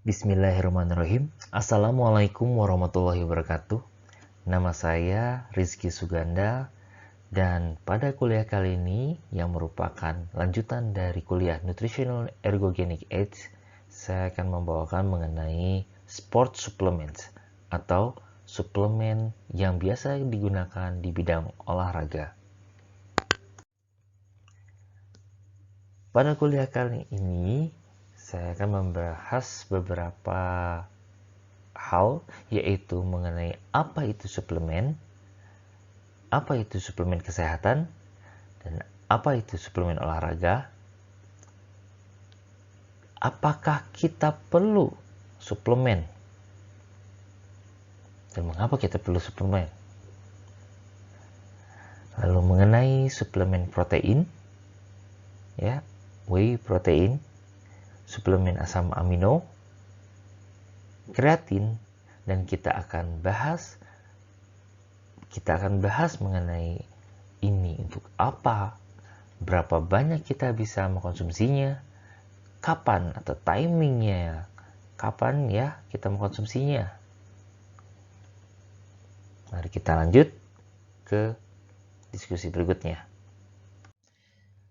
Bismillahirrahmanirrahim. Assalamualaikum warahmatullahi wabarakatuh. Nama saya Rizky Suganda dan pada kuliah kali ini yang merupakan lanjutan dari kuliah Nutritional Ergogenic Aids, saya akan membawakan mengenai sport supplements atau suplemen yang biasa digunakan di bidang olahraga. Pada kuliah kali ini, saya akan membahas beberapa hal, yaitu mengenai apa itu suplemen kesehatan, dan apa itu suplemen olahraga, apakah kita perlu suplemen, dan mengapa kita perlu suplemen. Lalu mengenai suplemen protein, whey protein, suplemen asam amino, kreatin, dan kita akan bahas mengenai ini untuk apa, berapa banyak kita bisa mengkonsumsinya, kapan atau timingnya, kapan ya kita mengkonsumsinya. Mari kita lanjut ke diskusi berikutnya.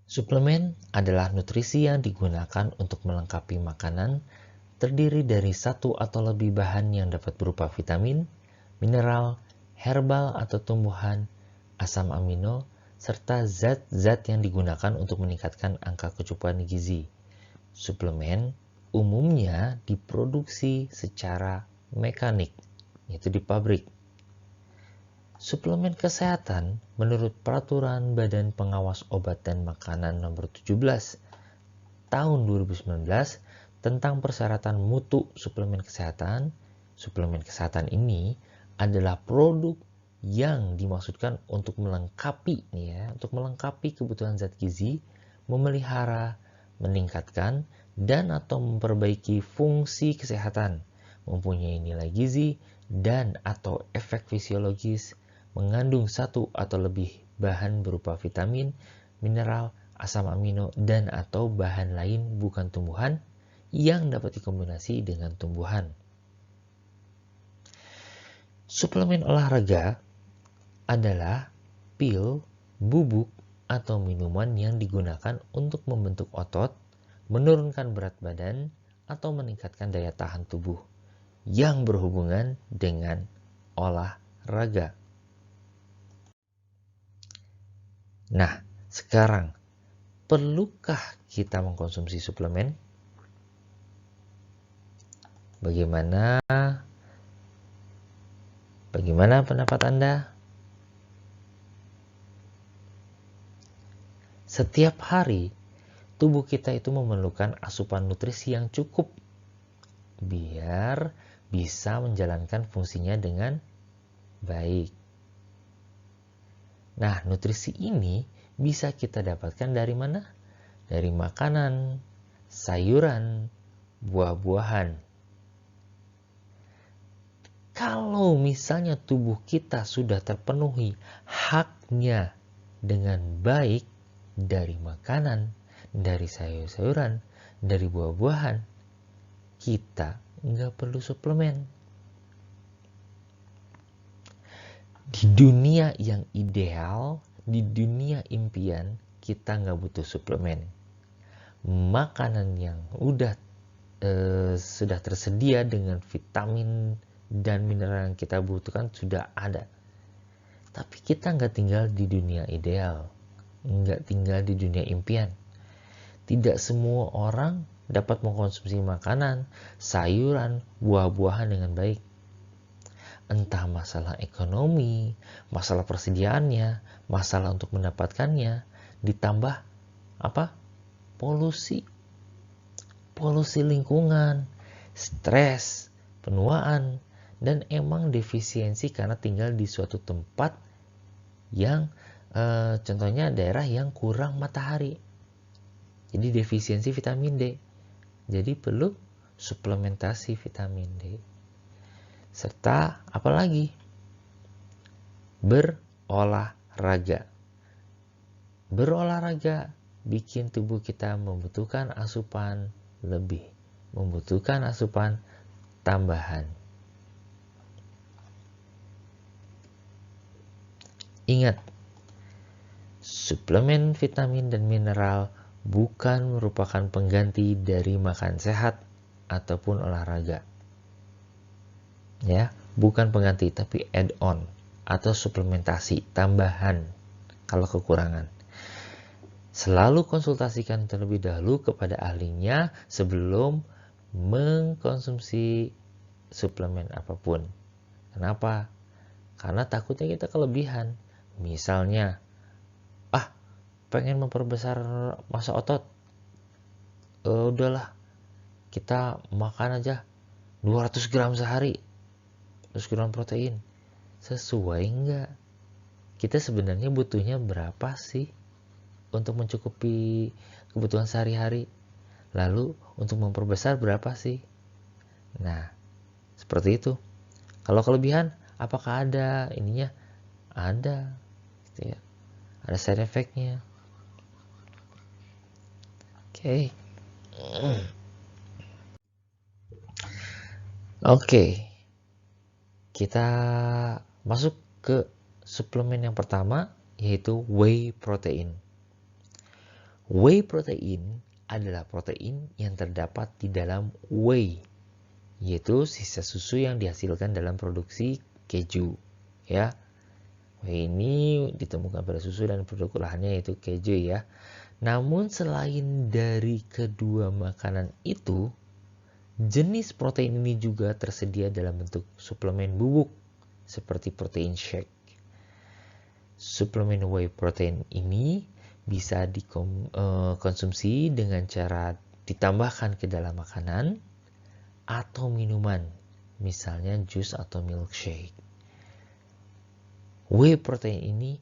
Suplemen adalah nutrisi yang digunakan untuk melengkapi makanan, terdiri dari satu atau lebih bahan yang dapat berupa vitamin, mineral, herbal atau tumbuhan, asam amino, serta zat-zat yang digunakan untuk meningkatkan angka kecukupan gizi. Suplemen umumnya diproduksi secara mekanik, yaitu di pabrik. Suplemen kesehatan menurut Peraturan Badan Pengawas Obat dan Makanan Nomor 17 Tahun 2019 tentang persyaratan mutu suplemen kesehatan. Suplemen kesehatan ini adalah produk yang dimaksudkan untuk melengkapi kebutuhan zat gizi, memelihara, meningkatkan, dan atau memperbaiki fungsi kesehatan, mempunyai nilai gizi dan atau efek fisiologis, mengandung satu atau lebih bahan berupa vitamin, mineral, asam amino, dan atau bahan lain bukan tumbuhan yang dapat dikombinasi dengan tumbuhan. Suplemen olahraga adalah pil, bubuk, atau minuman yang digunakan untuk membentuk otot, menurunkan berat badan, atau meningkatkan daya tahan tubuh yang berhubungan dengan olahraga. Nah, sekarang, perlukah kita mengkonsumsi suplemen? Bagaimana pendapat Anda? Setiap hari, tubuh kita itu memerlukan asupan nutrisi yang cukup biar bisa menjalankan fungsinya dengan baik. Nah, nutrisi ini bisa kita dapatkan dari mana? Dari makanan, sayuran, buah-buahan. Kalau misalnya tubuh kita sudah terpenuhi haknya dengan baik dari makanan, dari sayur-sayuran, dari buah-buahan, kita nggak perlu suplemen. Di dunia yang ideal, di dunia impian, kita nggak butuh suplemen. Makanan yang sudah tersedia dengan vitamin dan mineral yang kita butuhkan sudah ada. Tapi kita nggak tinggal di dunia ideal, nggak tinggal di dunia impian. Tidak semua orang dapat mengkonsumsi makanan, sayuran, buah-buahan dengan baik. Entah masalah ekonomi, masalah persediaannya, masalah untuk mendapatkannya, ditambah polusi lingkungan, stres, penuaan, dan emang defisiensi karena tinggal di suatu tempat yang contohnya daerah yang kurang matahari. Jadi defisiensi vitamin D. Jadi perlu suplementasi vitamin D. Serta apalagi? Berolahraga. Berolahraga bikin tubuh kita membutuhkan asupan lebih membutuhkan asupan tambahan. Ingat, suplemen vitamin dan mineral bukan merupakan pengganti dari makan sehat ataupun olahraga. Ya, bukan pengganti tapi add-on atau suplementasi tambahan kalau kekurangan. Selalu konsultasikan terlebih dahulu kepada ahlinya sebelum mengkonsumsi suplemen apapun. Kenapa? Karena takutnya kita kelebihan. Misalnya, pengen memperbesar massa otot, udahlah kita makan aja 200 gram sehari, 200 gram protein. Sesuai enggak? Kita sebenarnya butuhnya berapa sih untuk mencukupi kebutuhan sehari-hari? Lalu untuk memperbesar berapa sih? Nah, seperti itu. Kalau kelebihan, apakah ada ininya? Ada, gitu ya. Ada side effect-nya. Oke. Oke. Kita masuk ke suplemen yang pertama, yaitu whey protein. Whey protein adalah protein yang terdapat di dalam whey, yaitu sisa susu yang dihasilkan dalam produksi keju. Ya, whey ini ditemukan pada susu dan produk olahannya yaitu keju ya. Namun selain dari kedua makanan itu, jenis protein ini juga tersedia dalam bentuk suplemen bubuk seperti protein shake. Suplemen whey protein ini bisa dikonsumsi dengan cara ditambahkan ke dalam makanan atau minuman, misalnya jus atau milkshake. Whey protein ini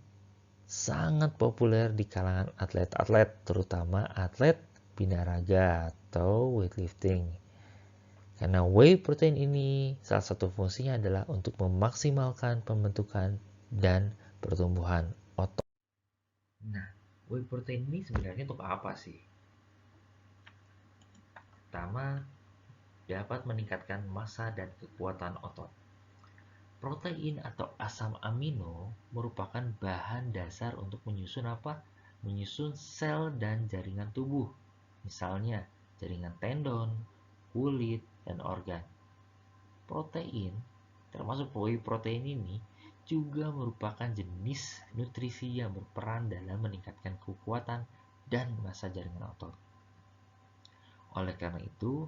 sangat populer di kalangan atlet-atlet, terutama atlet binaraga atau weightlifting. Karena whey protein ini salah satu fungsinya adalah untuk memaksimalkan pembentukan dan pertumbuhan otot. Nah, whey protein ini sebenarnya untuk apa sih? Pertama, dapat meningkatkan massa dan kekuatan otot. Protein atau asam amino merupakan bahan dasar untuk menyusun apa? Menyusun sel dan jaringan tubuh. Misalnya, jaringan tendon, kulit, dan organ. Protein, termasuk whey protein ini, juga merupakan jenis nutrisi yang berperan dalam meningkatkan kekuatan dan massa jaringan otot. Oleh karena itu,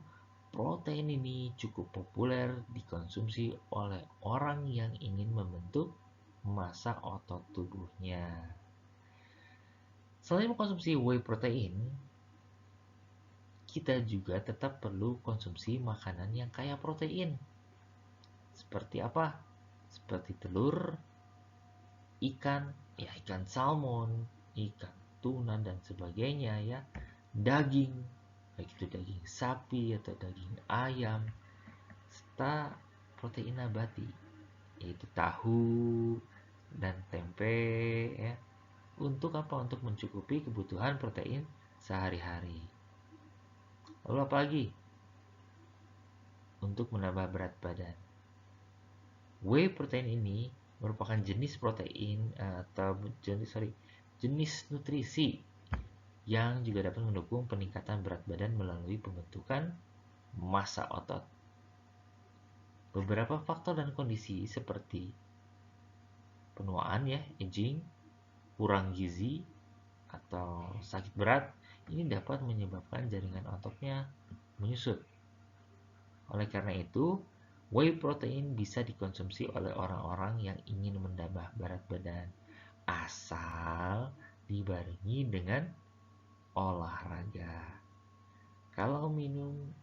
protein ini cukup populer dikonsumsi oleh orang yang ingin membentuk massa otot tubuhnya. Selain mengkonsumsi whey protein, kita juga tetap perlu konsumsi makanan yang kaya protein. Seperti apa? Seperti telur, ikan salmon, ikan tuna dan sebagainya ya. Daging, baik itu daging sapi atau daging ayam, serta protein nabati, yaitu tahu dan tempe ya. Untuk apa? Untuk mencukupi kebutuhan protein sehari-hari. Lalu apa lagi? Untuk menambah berat badan. Whey protein ini merupakan jenis protein atau jenis nutrisi yang juga dapat mendukung peningkatan berat badan melalui pembentukan massa otot. Beberapa faktor dan kondisi seperti penuaan ya, aging, kurang gizi, atau sakit berat ini dapat menyebabkan jaringan ototnya menyusut. Oleh karena itu, whey protein bisa dikonsumsi oleh orang-orang yang ingin menambah berat badan asal dibarengi dengan olahraga. Kalau minum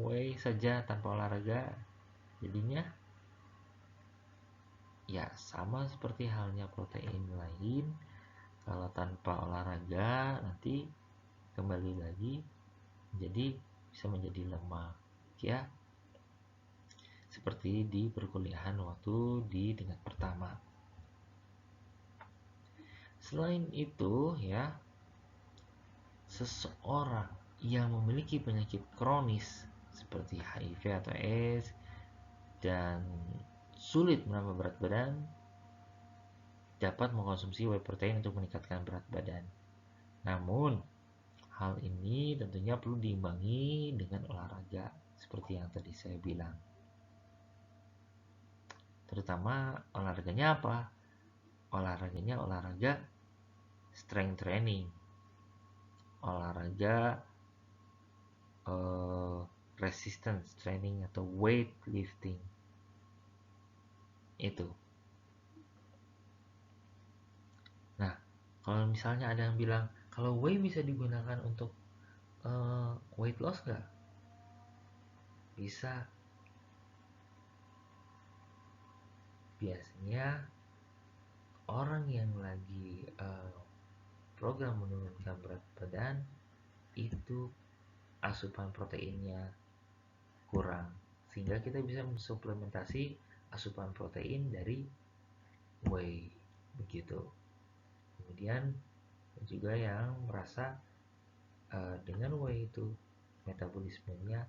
whey saja tanpa olahraga, jadinya ya sama seperti halnya protein lain. Kalau tanpa olahraga nanti kembali lagi jadi bisa menjadi lemak ya, seperti di perkuliahan waktu di tingkat pertama. Selain itu ya, seseorang yang memiliki penyakit kronis seperti HIV atau AIDS dan sulit menambah berat badan dapat mengkonsumsi whey protein untuk meningkatkan berat badan. Namun, hal ini tentunya perlu diimbangi dengan olahraga seperti yang tadi saya bilang. Terutama olahraganya apa? Olahraganya olahraga strength training, olahraga resistance training atau weight lifting. Itu. Nah, kalau misalnya ada yang bilang kalau whey bisa digunakan untuk weight loss nggak? Bisa. Biasanya orang yang lagi program menurunkan berat badan itu asupan proteinnya kurang, sehingga kita bisa mensuplementasi asupan protein dari whey begitu. Kemudian juga yang merasa dengan whey itu metabolismenya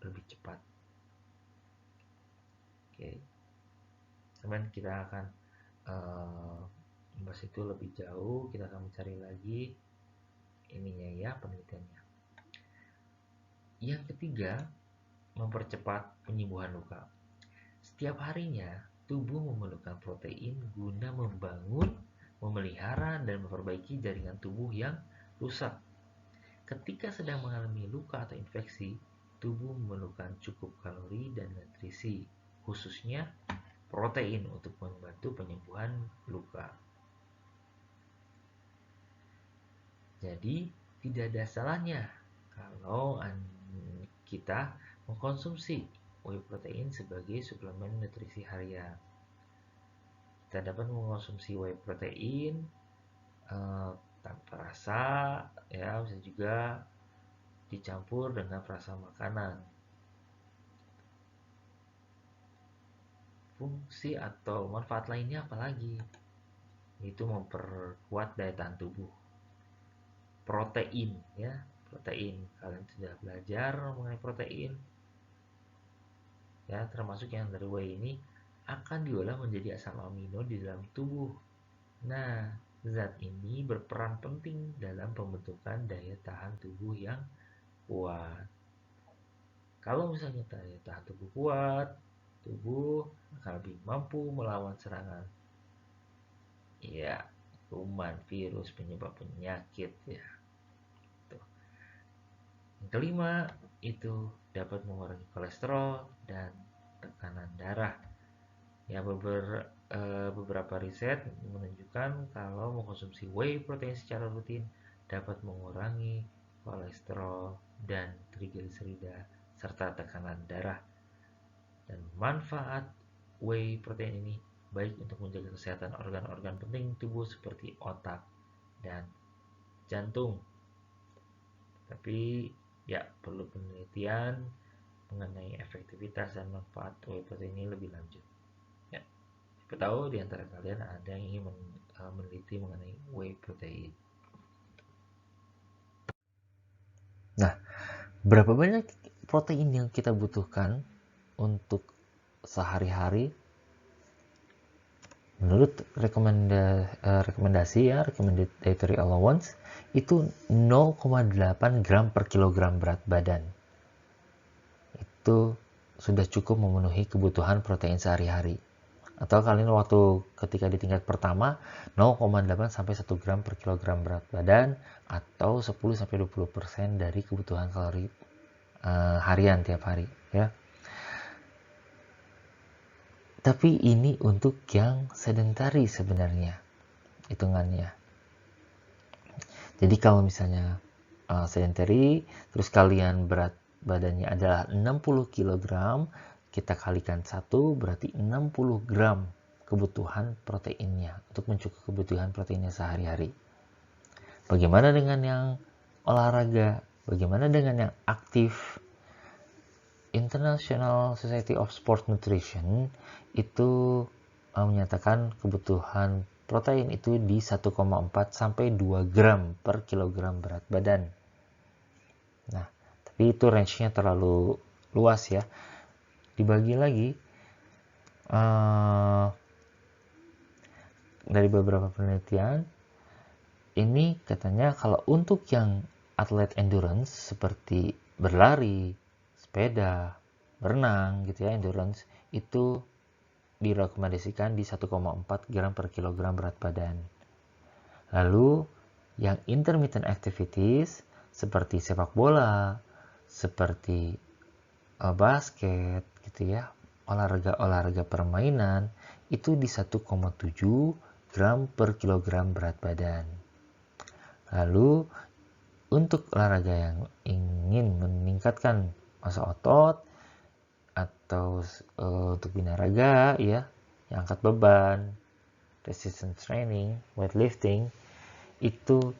lebih cepat. Oke, teman, kita akan membahas itu lebih jauh. Kita akan mencari lagi ininya ya, penelitiannya. Yang ketiga, mempercepat penyembuhan luka. Setiap harinya, tubuh memerlukan protein guna membangun, memelihara, dan memperbaiki jaringan tubuh yang rusak. Ketika sedang mengalami luka atau infeksi, tubuh memerlukan cukup kalori dan nutrisi, khususnya protein untuk membantu penyembuhan luka. Jadi, tidak ada salahnya kalau kita mengkonsumsi whey protein sebagai suplemen nutrisi harian. Kita dapat mengkonsumsi whey protein tanpa rasa, ya, bisa juga dicampur dengan perasa makanan. Fungsi atau manfaat lainnya apalagi? Itu memperkuat daya tahan tubuh. Protein, ya, protein. Kalian sudah belajar mengenai protein, ya, termasuk yang dari whey ini akan diolah menjadi asam amino di dalam tubuh. Nah, zat ini berperan penting dalam pembentukan daya tahan tubuh yang kuat. Kalau misalnya daya tahan tubuh kuat, tubuh akan lebih mampu melawan serangan, ya, kuman, virus, penyebab penyakit, ya. Tuh. Yang kelima, itu dapat mengurangi kolesterol dan tekanan darah. Ya, beberapa riset menunjukkan kalau mengkonsumsi whey protein secara rutin dapat mengurangi kolesterol dan trigliserida serta tekanan darah. Dan manfaat whey protein ini baik untuk menjaga kesehatan organ-organ penting tubuh seperti otak dan jantung. Tapi ya, perlu penelitian mengenai efektivitas dan manfaat whey protein ini lebih lanjut. Ya, siapa tahu di antara kalian ada yang ingin meneliti mengenai whey protein. Nah, berapa banyak protein yang kita butuhkan untuk sehari-hari? Menurut rekomendasi ya, recommended dietary allowance itu 0,8 gram per kilogram berat badan. Itu sudah cukup memenuhi kebutuhan protein sehari-hari. Atau kalian waktu ketika di tingkat pertama 0,8 sampai 1 gram per kilogram berat badan, atau 10 sampai 20% dari kebutuhan kalori harian tiap hari, ya. Tapi ini untuk yang sedentari sebenarnya hitungannya. Jadi kalau misalnya sedentary, terus kalian berat badannya adalah 60 kg, kita kalikan 1, berarti 60 gram kebutuhan proteinnya untuk mencukupi kebutuhan proteinnya sehari-hari. Bagaimana dengan yang olahraga? Bagaimana dengan yang aktif? International Society of Sport Nutrition itu menyatakan kebutuhan protein itu di 1,4 sampai 2 gram per kilogram berat badan. Nah, tapi itu range-nya terlalu luas ya. Dibagi lagi dari beberapa penelitian, ini katanya kalau untuk yang atlet endurance seperti berlari, sepeda, berenang gitu ya, endurance itu direkomendasikan di 1,4 gram per kilogram berat badan. Lalu yang intermittent activities seperti sepak bola, seperti basket gitu ya, olahraga permainan itu di 1,7 gram per kilogram berat badan. Lalu untuk olahraga yang ingin meningkatkan massa otot atau untuk binaraga ya, yang angkat beban, resistance training, weightlifting, itu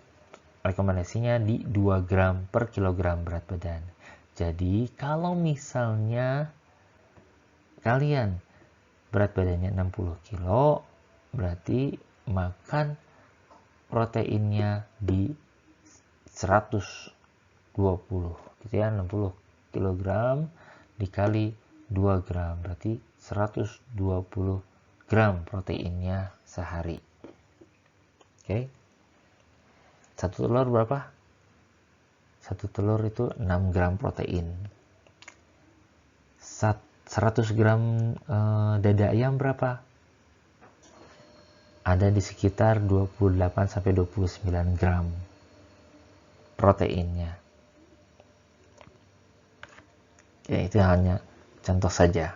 rekomendasinya di 2 gram per kilogram berat badan. Jadi kalau misalnya kalian berat badannya 60 kilo, berarti makan proteinnya di 120 gitu ya, 60 kg dikali 2 gram, berarti 120 gram proteinnya sehari. Oke. Satu telur berapa? Satu telur itu 6 gram protein. 100 gram dada ayam berapa? Ada di sekitar 28-29 gram proteinnya. Ya, itu hanya contoh saja.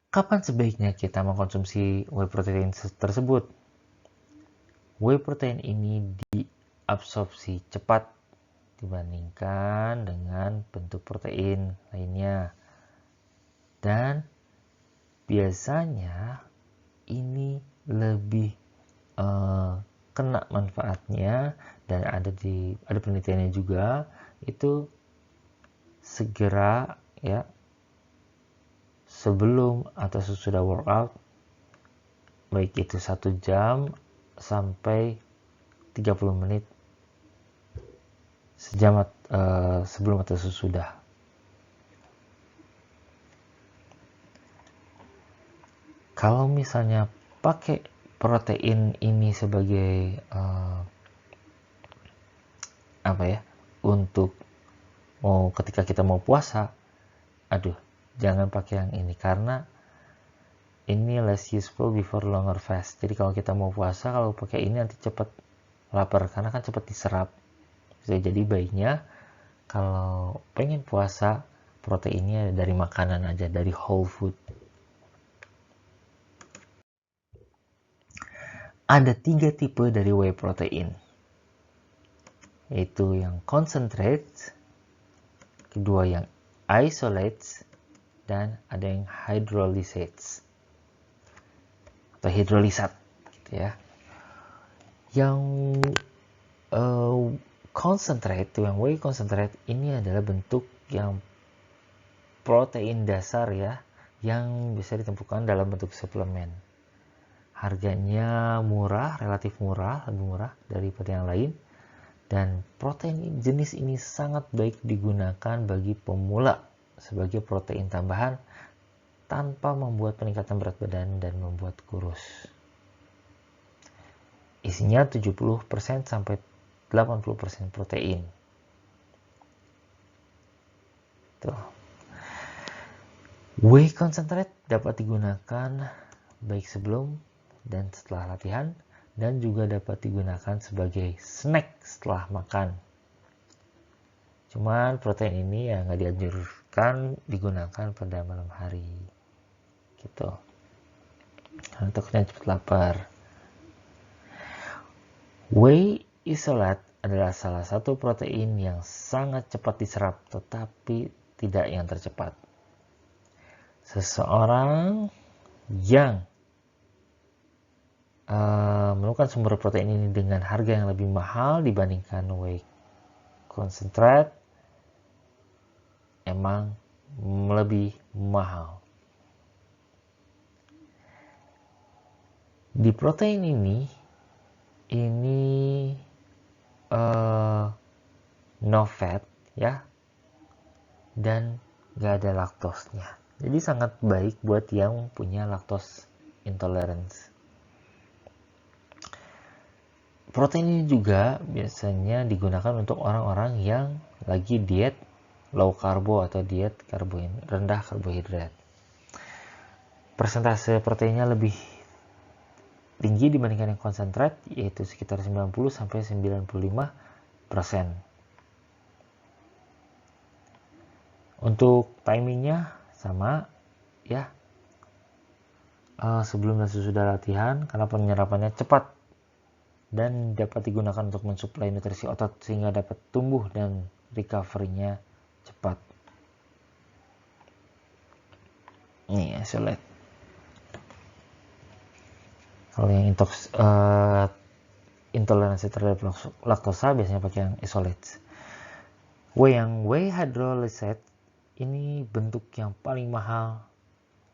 Kapan sebaiknya kita mengkonsumsi whey protein tersebut? Whey protein ini diabsorpsi cepat dibandingkan dengan bentuk protein lainnya. Dan biasanya ini lebih kena manfaatnya, dan ada penelitiannya juga, itu segera ya sebelum atau sesudah workout, baik itu 1 jam sampai 30 menit sejam sebelum atau sesudah. Kalau misalnya pakai protein ini sebagai untuk ketika kita mau puasa, jangan pakai yang ini karena ini less useful before longer fast. Jadi kalau kita mau puasa, kalau pakai ini nanti cepat lapar karena kan cepat diserap. Jadi baiknya kalau pengen puasa, proteinnya dari makanan aja, dari whole food. Ada 3 tipe dari whey protein, yaitu yang concentrate, kedua yang isolates, dan ada yang hydrolysates atau hidrolisat gitu ya. Yang concentrate, yang whey concentrate ini adalah bentuk yang protein dasar ya, yang bisa ditemukan dalam bentuk suplemen. Harganya murah, relatif murah, lebih murah daripada yang lain. Dan protein jenis ini sangat baik digunakan bagi pemula sebagai protein tambahan tanpa membuat peningkatan berat badan dan membuat kurus. Isinya 70% sampai 80% protein. Tuh. Whey concentrate dapat digunakan baik sebelum dan setelah latihan, dan juga dapat digunakan sebagai snack setelah makan. Cuman protein ini ya nggak dianjurkan digunakan pada malam hari gitu, karena takutnya cepat lapar. Whey isolate adalah salah satu protein yang sangat cepat diserap, tetapi tidak yang tercepat. Seseorang yang menemukan sumber protein ini dengan harga yang lebih mahal dibandingkan whey concentrate emang lebih mahal. Di protein ini no fat ya, dan gak ada laktosnya. Jadi sangat baik buat yang punya lactose intolerance. Protein ini juga biasanya digunakan untuk orang-orang yang lagi diet low karbo atau diet rendah karbohidrat. Persentase proteinnya lebih tinggi dibandingkan yang konsentrat, yaitu sekitar 90-95%. Untuk timingnya sama ya, sebelum dan sesudah latihan, karena penyerapannya cepat dan dapat digunakan untuk mensuplai nutrisi otot sehingga dapat tumbuh dan recovery-nya cepat. Nih, isolate. Kalau yang intoleransi terhadap laktosa biasanya pakai yang isolate. Whey hydrolysate ini bentuk yang paling mahal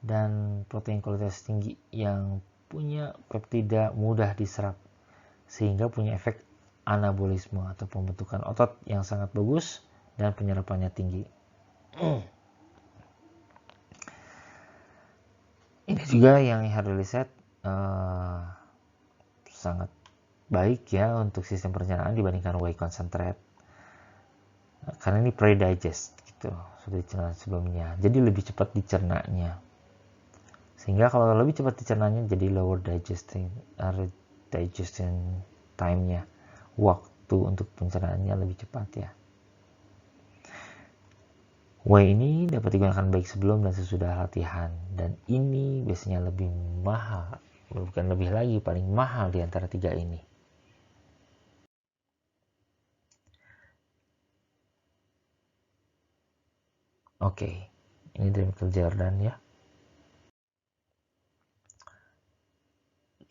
dan protein kualitas tinggi yang punya peptida mudah diserap sehingga punya efek anabolisme atau pembentukan otot yang sangat bagus dan penyerapannya tinggi. Ini juga yang hydrolysate sangat baik ya untuk sistem pencernaan dibandingkan whey concentrate. Karena ini pre-digest gitu, sudah dicerna sebelumnya. Jadi lebih cepat dicernanya. Sehingga kalau lebih cepat dicernanya jadi lower digestion time-nya. Waktu untuk pencernaannya lebih cepat ya. Whey ini dapat digunakan baik sebelum dan sesudah latihan, dan ini biasanya lebih mahal, bukan lebih lagi, paling mahal di antara tiga ini. Oke, ini dari Michael Jordan ya.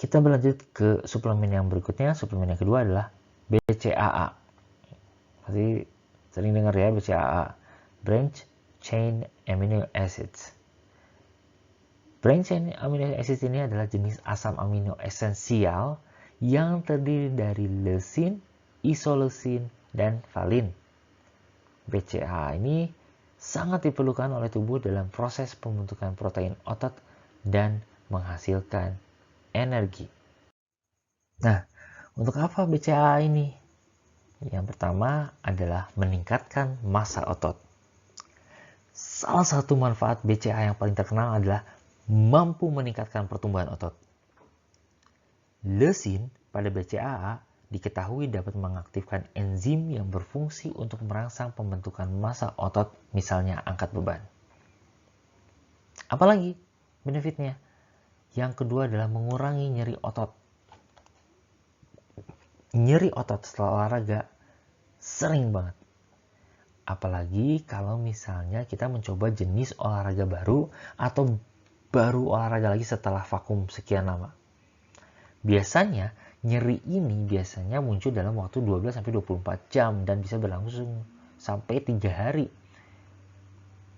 Kita berlanjut ke suplemen yang berikutnya. Suplemen yang kedua adalah BCAA. Pasti sering dengar ya BCAA. Branch Chain Amino Acids. Branch Chain Amino Acids ini adalah jenis asam amino esensial yang terdiri dari leucin, isoleucin, dan valin. BCAA ini sangat diperlukan oleh tubuh dalam proses pembentukan protein otot dan menghasilkan energi. Nah, untuk apa BCAA ini? Yang pertama adalah meningkatkan massa otot. Salah satu manfaat BCAA yang paling terkenal adalah mampu meningkatkan pertumbuhan otot. Leucin pada BCAA diketahui dapat mengaktifkan enzim yang berfungsi untuk merangsang pembentukan massa otot, misalnya angkat beban. Apalagi benefitnya? Yang kedua adalah mengurangi nyeri otot. Nyeri otot setelah olahraga sering banget. Apalagi kalau misalnya kita mencoba jenis olahraga baru atau baru olahraga lagi setelah vakum sekian lama. Biasanya nyeri ini biasanya muncul dalam waktu 12-24 jam dan bisa berlangsung sampai 3 hari.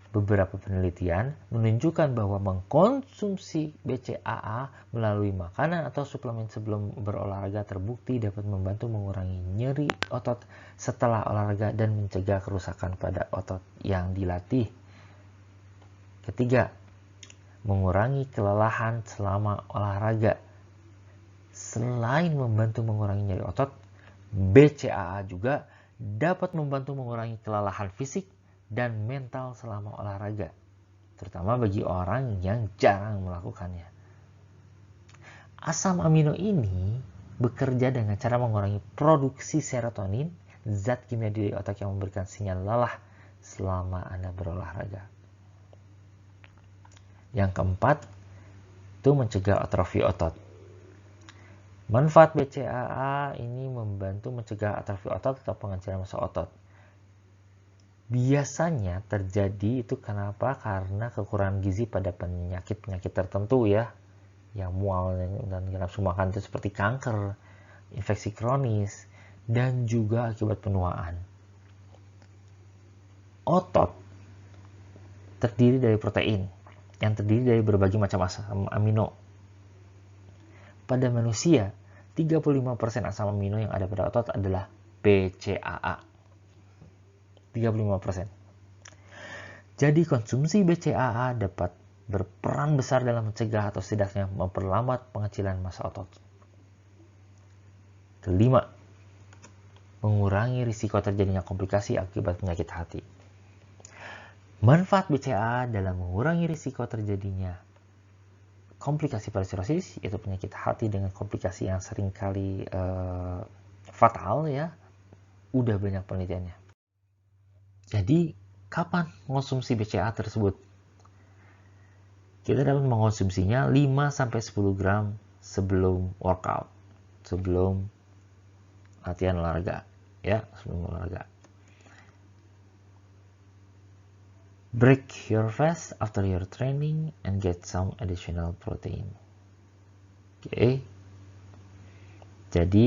Beberapa penelitian menunjukkan bahwa mengkonsumsi BCAA melalui makanan atau suplemen sebelum berolahraga terbukti dapat membantu mengurangi nyeri otot setelah olahraga dan mencegah kerusakan pada otot yang dilatih. Ketiga, mengurangi kelelahan selama olahraga. Selain membantu mengurangi nyeri otot, BCAA juga dapat membantu mengurangi kelelahan fisik dan mental selama olahraga, terutama bagi orang yang jarang melakukannya. Asam amino ini bekerja dengan cara mengurangi produksi serotonin, zat kimia di otak yang memberikan sinyal lelah selama Anda berolahraga. Yang keempat, itu mencegah atrofi otot. Manfaat BCAA ini membantu mencegah atrofi otot atau pengecilan massa otot. Biasanya terjadi itu kenapa? Karena kekurangan gizi pada penyakit-penyakit tertentu ya, yang mual dan nafsu makan itu seperti kanker, infeksi kronis, dan juga akibat penuaan. Otot terdiri dari protein yang terdiri dari berbagai macam asam amino. Pada manusia, 35% asam amino yang ada pada otot adalah BCAA. 35%. Jadi konsumsi BCAA dapat berperan besar dalam mencegah atau setidaknya memperlambat pengecilan massa otot. Kelima, mengurangi risiko terjadinya komplikasi akibat penyakit hati. Manfaat BCAA dalam mengurangi risiko terjadinya komplikasi pada sirosis, yaitu penyakit hati dengan komplikasi yang seringkali fatal ya, udah banyak penelitiannya. Jadi, kapan mengonsumsi BCAA tersebut? Kita dapat mengonsumsinya 5-10 gram sebelum workout, sebelum latihan olahraga, ya, sebelum olahraga. Break your fast after your training and get some additional protein. Oke. Jadi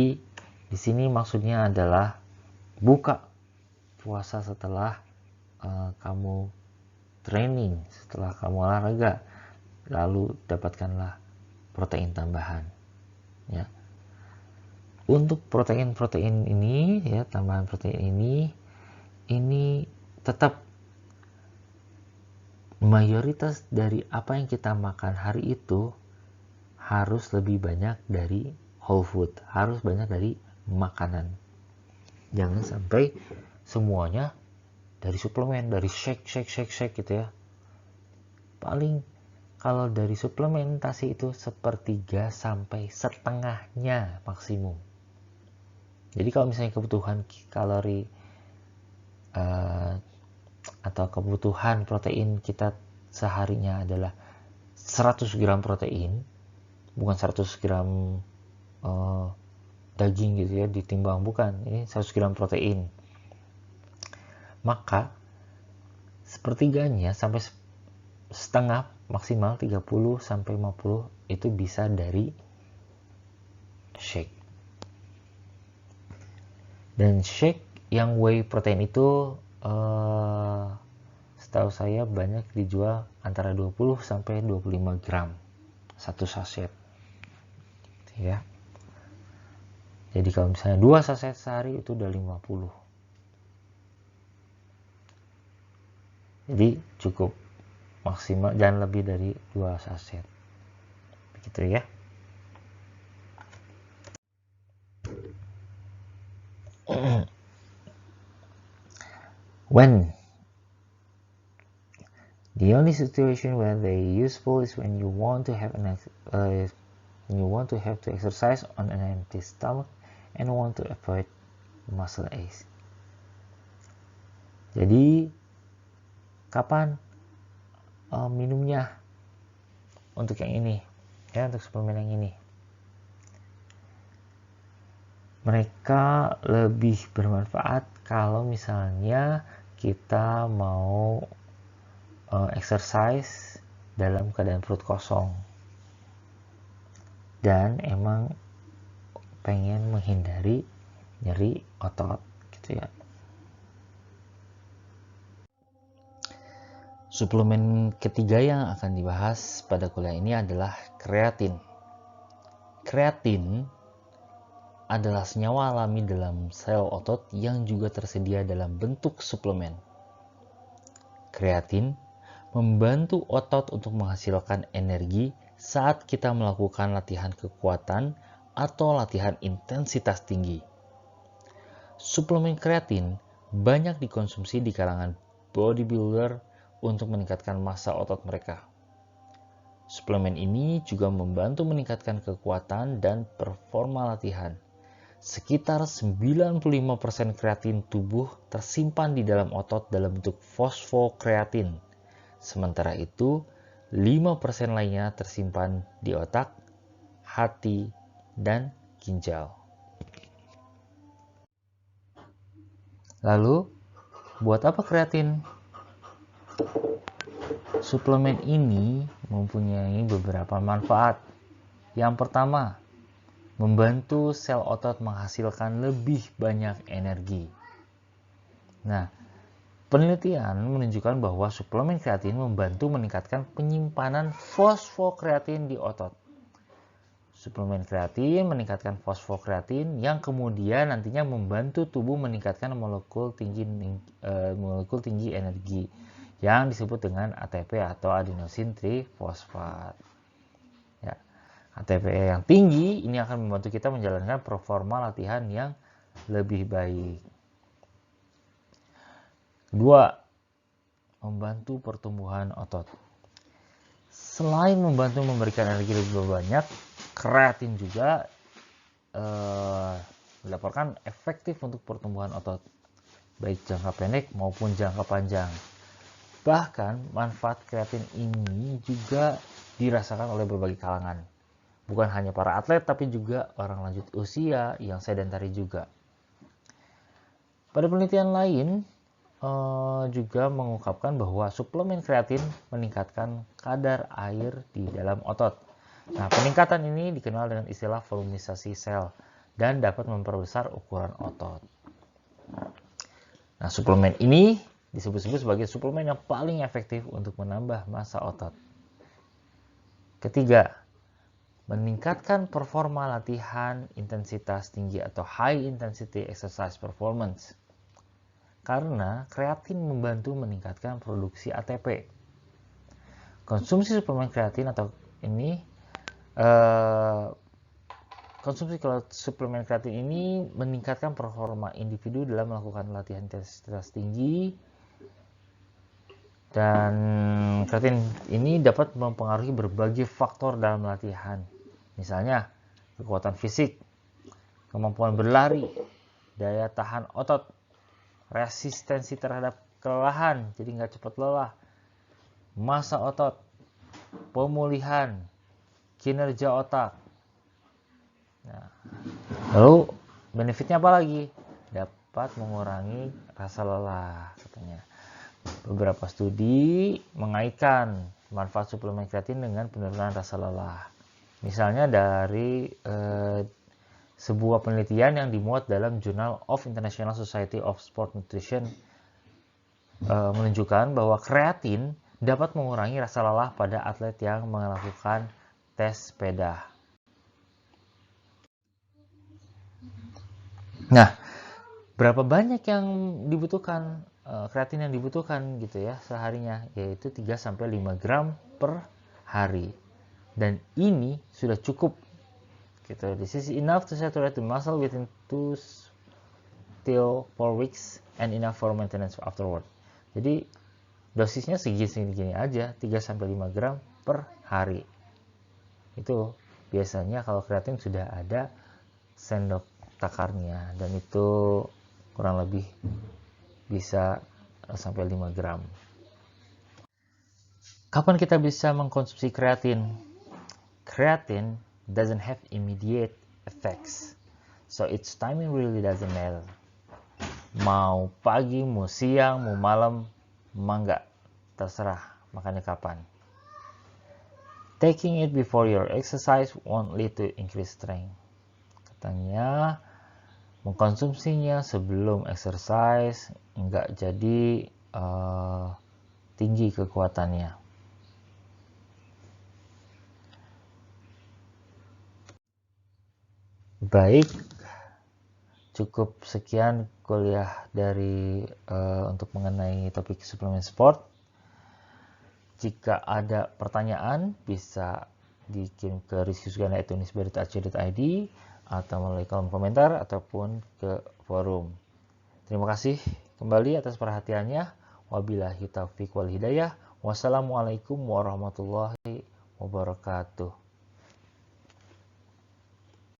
di sini maksudnya adalah buka puasa setelah kamu training, setelah kamu olahraga, lalu dapatkanlah protein tambahan. Ya. Untuk protein ini, ya, tambahan protein ini tetap mayoritas dari apa yang kita makan hari itu harus lebih banyak dari whole food, harus banyak dari makanan. Jangan sampai semuanya dari suplemen, dari shake gitu ya. Paling kalau dari suplementasi itu 1/3 sampai setengahnya maksimum. Jadi kalau misalnya kebutuhan kalori atau kebutuhan protein kita seharinya adalah 100 gram protein, bukan 100 gram daging gitu ya ditimbang, bukan, ini 100 gram protein, maka sepertiganya sampai setengah, maksimal 30-50 itu bisa dari shake. Dan shake yang whey protein itu setahu saya banyak dijual antara 20-25 gram satu saset ya. Jadi kalau misalnya 2 saset sehari itu udah 50. Jadi cukup maksimal, jangan lebih dari 2 saset. Begitu ya. When the only situation where they useful is when you want to have to exercise on an empty stomach and want to avoid muscle aches. Jadi kapan minumnya untuk yang ini ya, untuk suplemen yang ini? Mereka lebih bermanfaat kalau misalnya kita mau exercise dalam keadaan perut kosong dan emang pengen menghindari nyeri otot gitu ya. Suplemen ketiga yang akan dibahas pada kuliah ini adalah kreatin. Kreatin adalah senyawa alami dalam sel otot yang juga tersedia dalam bentuk suplemen. Kreatin membantu otot untuk menghasilkan energi saat kita melakukan latihan kekuatan atau latihan intensitas tinggi. Suplemen kreatin banyak dikonsumsi di kalangan bodybuilder untuk meningkatkan massa otot mereka. Suplemen ini juga membantu meningkatkan kekuatan dan performa latihan. Sekitar 95% kreatin tubuh tersimpan di dalam otot dalam bentuk fosfokreatin. Sementara itu, 5% lainnya tersimpan di otak, hati, dan ginjal. Lalu, buat apa kreatin? Suplemen ini mempunyai beberapa manfaat. Yang pertama, membantu sel otot menghasilkan lebih banyak energi. Nah, penelitian menunjukkan bahwa suplemen kreatin membantu meningkatkan penyimpanan fosfokreatin di otot. Suplemen kreatin meningkatkan fosfokreatin yang kemudian nantinya membantu tubuh meningkatkan molekul tinggi energi yang disebut dengan ATP atau adenosin trifosfat. Ya, ATP yang tinggi ini akan membantu kita menjalankan performa latihan yang lebih baik. Kedua, membantu pertumbuhan otot. Selain membantu memberikan energi lebih banyak, kreatin juga dilaporkan efektif untuk pertumbuhan otot, baik jangka pendek maupun jangka panjang. Bahkan manfaat kreatin ini juga dirasakan oleh berbagai kalangan. Bukan hanya para atlet, tapi juga orang lanjut usia yang sedentari juga. Pada penelitian lain, juga mengungkapkan bahwa suplemen kreatin meningkatkan kadar air di dalam otot. Nah, peningkatan ini dikenal dengan istilah volumisasi sel dan dapat memperbesar ukuran otot. Nah, suplemen ini disebut-sebut sebagai suplemen yang paling efektif untuk menambah massa otot. Ketiga, meningkatkan performa latihan intensitas tinggi atau high intensity exercise performance. Karena kreatin membantu meningkatkan produksi ATP. Konsumsi suplemen kreatin atau ini konsumsi suplemen kreatin ini meningkatkan performa individu dalam melakukan latihan intensitas tinggi, dan kreatin ini dapat mempengaruhi berbagai faktor dalam latihan, misalnya kekuatan fisik, kemampuan berlari, daya tahan otot, resistensi terhadap kelelahan, jadi nggak cepat lelah, massa otot, pemulihan, kinerja otak. Nah, lalu benefitnya apa lagi? Dapat mengurangi rasa lelah katanya. Beberapa studi mengaitkan manfaat suplemen kreatin dengan penurunan rasa lelah. Misalnya dari sebuah penelitian yang dimuat dalam Journal of International Society of Sport Nutrition menunjukkan bahwa kreatin dapat mengurangi rasa lelah pada atlet yang melakukan tes sepeda. Nah, berapa banyak yang dibutuhkan kreatin yang dibutuhkan gitu ya seharinya, yaitu 3-5 gram per hari. Dan ini sudah cukup gitu. This is enough to saturate the muscle within 2 till 4 weeks and enough for maintenance afterward. Jadi dosisnya segini aja, 3-5 gram per hari. Itu biasanya kalau kreatin sudah ada sendok takarnya, dan itu kurang lebih bisa sampai 5 gram. Kapan kita bisa mengkonsumsi kreatin? Kreatin doesn't have immediate effects, so its timing really doesn't matter. Mau pagi, mau siang, mau malam, enggak, terserah makannya kapan. Taking it before your exercise won't lead to increased strength. Katanya mengkonsumsinya sebelum exercise enggak jadi tinggi kekuatannya. Baik, cukup sekian kuliah dari untuk mengenai topik suplemen sport. Jika ada pertanyaan bisa dikirim ke rizkyusgana@unisba.ac.id atau melalui kolom komentar ataupun ke forum. Terima kasih kembali atas perhatiannya. Wabillahi taufiq wal hidayah. Wassalamualaikum warahmatullahi wabarakatuh.